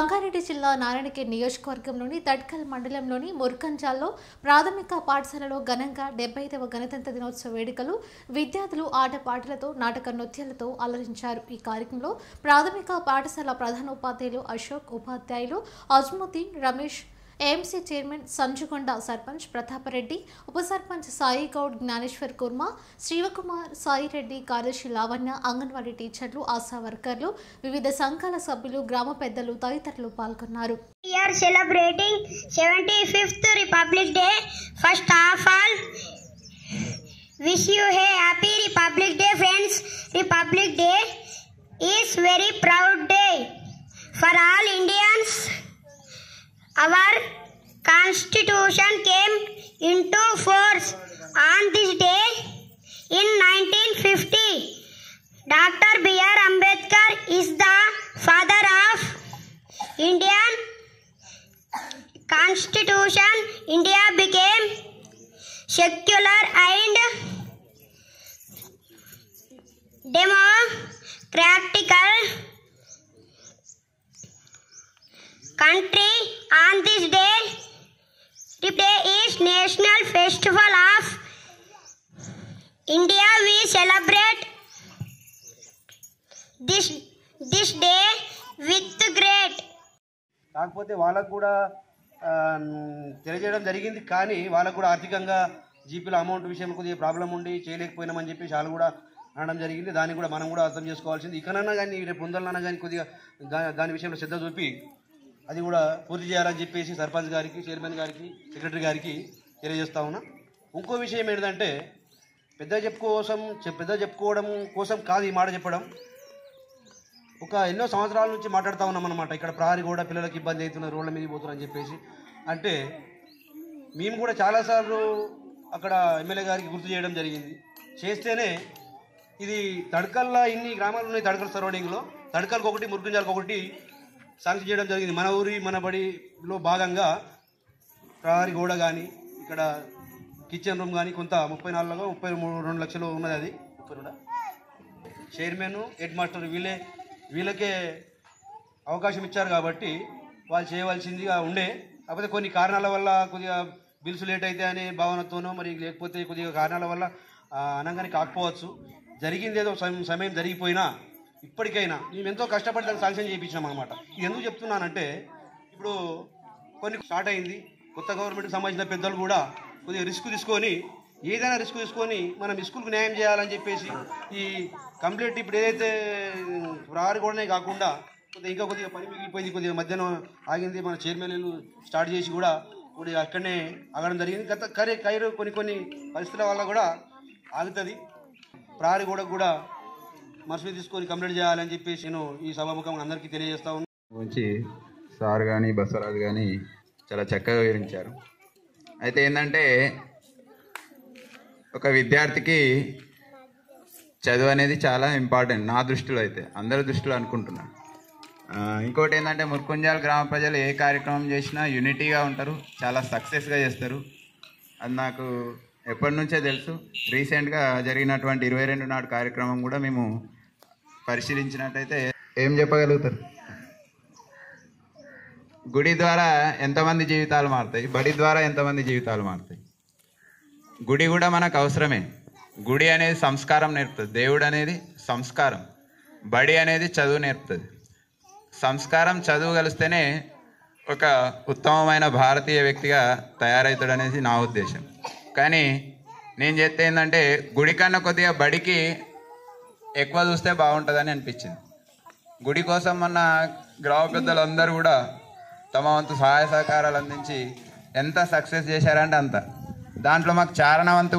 సంగారెడ్డి జిల్లా నారాయణఖేడ్ నియోజకవర్గంలోని తడ్కల్ మండలంలోని ముర్కంజాల్లో ప్రాథమిక పాఠశాలలో ఘనంగా 75వ గణతంత్ర దినోత్సవ వేడుకలు విద్యార్థులు ఆటపాటలతో నాటక నృత్యాలతో అలరించారు. ఈ కార్యక్రమంలో ప్రాథమిక పాఠశాల ప్రధానోపాధ్యాయులు అశోక్, ఉపాధ్యాయులు అజ్ముద్దీన్, రమేష్, ఏఎంసీ చైర్మన్ సంజుగొండ, సర్పంచ్ ప్రతాపరెడ్డి, ఉప సర్పంచ్ సాయి గౌడ్, జ్ఞానేశ్వర్ కుర్మ, శివకుమార్, సాయిరెడ్డి, కార్యదర్శి లావణ్య, అంగన్వాడీ టీచర్లు, ఆశా వర్కర్లు, వివిధ సంఘాల సభ్యులు, గ్రామ పెద్దలు తదితరులు పాల్గొన్నారు. We are celebrating 75th Republic Day. First of all, wish you a happy Republic Day, friends. Republic Day is very proud day for all Indians. Our Constitution came into force on this day in 1950. Dr. B.R. Ambedkar is the father of Indian Constitution. India became secular and democratical country. On this day, the day is National Festival of India. We celebrate this day with great. కాకపోతే వాళ్ళకు కూడా తెలియజేయడం జరిగింది. కానీ వాళ్ళకు కూడా ఆర్థికంగా జీపీల amount విషయం కొద్దిగా ప్రాబ్లం ఉండి చేయలేకపోయినామని చెప్పి వాళ్ళు కూడా అనడం జరిగింది. దాన్ని కూడా మనం కూడా అర్థం చేసుకోవాల్సింది. ఇకనన్నా కానీ రేపు ముందలన్నా కానీ కొద్దిగా దాని విషయంలో శ్రద్ధ చూపి అది కూడా పూర్తి చేయాలని చెప్పేసి సర్పంచ్ గారికి, చైర్మన్ గారికి, సెక్రటరీ గారికి తెలియజేస్తా ఉన్నా. ఇంకో విషయం ఏంటంటే పెద్ద చెప్పుకోవడం కోసం కాదు ఈ మాట చెప్పడం. ఎన్నో సంవత్సరాల నుంచి మాట్లాడుతూ ఉన్నాం అన్నమాట. ఇక్కడ ప్రహరీ కూడా పిల్లలకి ఇబ్బంది అవుతున్నారు, రోడ్ల మీద పోతున్నారని చెప్పేసి. అంటే మేము కూడా చాలాసార్లు అక్కడ ఎమ్మెల్యే గారికి గుర్తు చేయడం జరిగింది. చేస్తేనే ఇది తడ్కల్లో ఇన్ని గ్రామాలు ఉన్నాయి. తడ్కల్ సరౌండింగ్లో తడ్కల్కి ఒకటి, ముర్కంజాలకు ఒకటి శాంక్షన్ చేయడం జరిగింది. మన ఊరి మన బడిలో భాగంగా ప్రహరీ గోడ కానీ, ఇక్కడ కిచెన్ రూమ్ కానీ కొంత 32 లక్షలు ఉన్నది. అది 32. చైర్మన్, హెడ్ మాస్టర్ వీళ్ళకే అవకాశం ఇచ్చారు కాబట్టి వాళ్ళు చేయవలసిందిగా ఉండే. కాకపోతే కొన్ని కారణాల వల్ల కొద్దిగా బిల్స్ లేట్ అయితే అనే భావనతోనో మరి లేకపోతే కొద్దిగా కారణాల వల్ల అనగానే కాకపోవచ్చు. జరిగింది ఏదో సమయం జరిగిపోయినా ఇప్పటికైనా మేము ఎంతో కష్టపడి దాన్ని శాంక్షన్ చేయించినాం అనమాట. ఇది ఎందుకు చెప్తున్నానంటే ఇప్పుడు కొన్ని స్టార్ట్ అయింది. కొత్త గవర్నమెంట్కి సంబంధించిన పెద్దలు కూడా కొద్దిగా ఏదైనా రిస్క్ తీసుకొని మనం స్కూల్కి న్యాయం చేయాలని చెప్పేసి ఈ కంప్లీట్ ఇప్పుడు ఏదైతే ప్రహరీ గోడనే కాకుండా ఇంకా కొద్దిగా పని మిగిలిపోయింది, కొద్దిగా మధ్యాహ్నం ఆగింది. మన చైర్మన్లు స్టార్ట్ చేసి కూడా కొద్దిగా అక్కడనే ఆగడం జరిగింది. కైరు కొన్ని పరిస్థితుల వల్ల కూడా ఆగుతుంది. ప్రహరీ గోడకు కూడా మనసు తీసుకొని కంప్లీట్ చేయాలని చెప్పేసి నేను ఈ సభాముఖంగా అందరికీ తెలియజేస్తా ఉన్నాను. గురించి సార్ కానీ బసవరాజు కానీ చాలా చక్కగా వివరించారు. అయితే ఏంటంటే ఒక విద్యార్థికి చదువు అనేది చాలా ఇంపార్టెంట్. నా దృష్టిలో అయితే, అందరి దృష్టిలో అనుకుంటున్నాను. ఇంకోటి ఏంటంటే ముర్కంజాల్ గ్రామ ప్రజలు ఏ కార్యక్రమం చేసినా యూనిటీగా ఉంటారు, చాలా సక్సెస్గా చేస్తారు. అది నాకు ఎప్పటి నుంచే తెలుసు. రీసెంట్గా జరిగినటువంటి 22 నాడు కార్యక్రమం కూడా మేము పరిశీలించినట్టయితే ఏం చెప్పగలుగుతారు? గుడి ద్వారా ఎంతమంది జీవితాలు మారుతాయి, బడి ద్వారా ఎంతమంది జీవితాలు మారుతాయి. గుడి కూడా మనకు అవసరమే. గుడి అనేది సంస్కారం నేర్పుతుంది, దేవుడు అనేది సంస్కారం, బడి అనేది చదువు నేర్పుతుంది. సంస్కారం, చదువు కలిస్తేనే ఒక ఉత్తమమైన భారతీయ వ్యక్తిగా తయారవుతాడు అనేది నా ఉద్దేశం. కానీ నేను చెప్తే ఏంటంటే గుడి కన్నా కొద్దిగా బడికి ఎక్కువ చూస్తే బాగుంటుందని అనిపించింది. గుడి కోసం మన గ్రామ పెద్దలందరూ కూడా తమ వంతు సహాయ సహకారాలు అందించి ఎంత సక్సెస్ చేశారంటే అంత. దాంట్లో మాకు చారణవంతు కూడా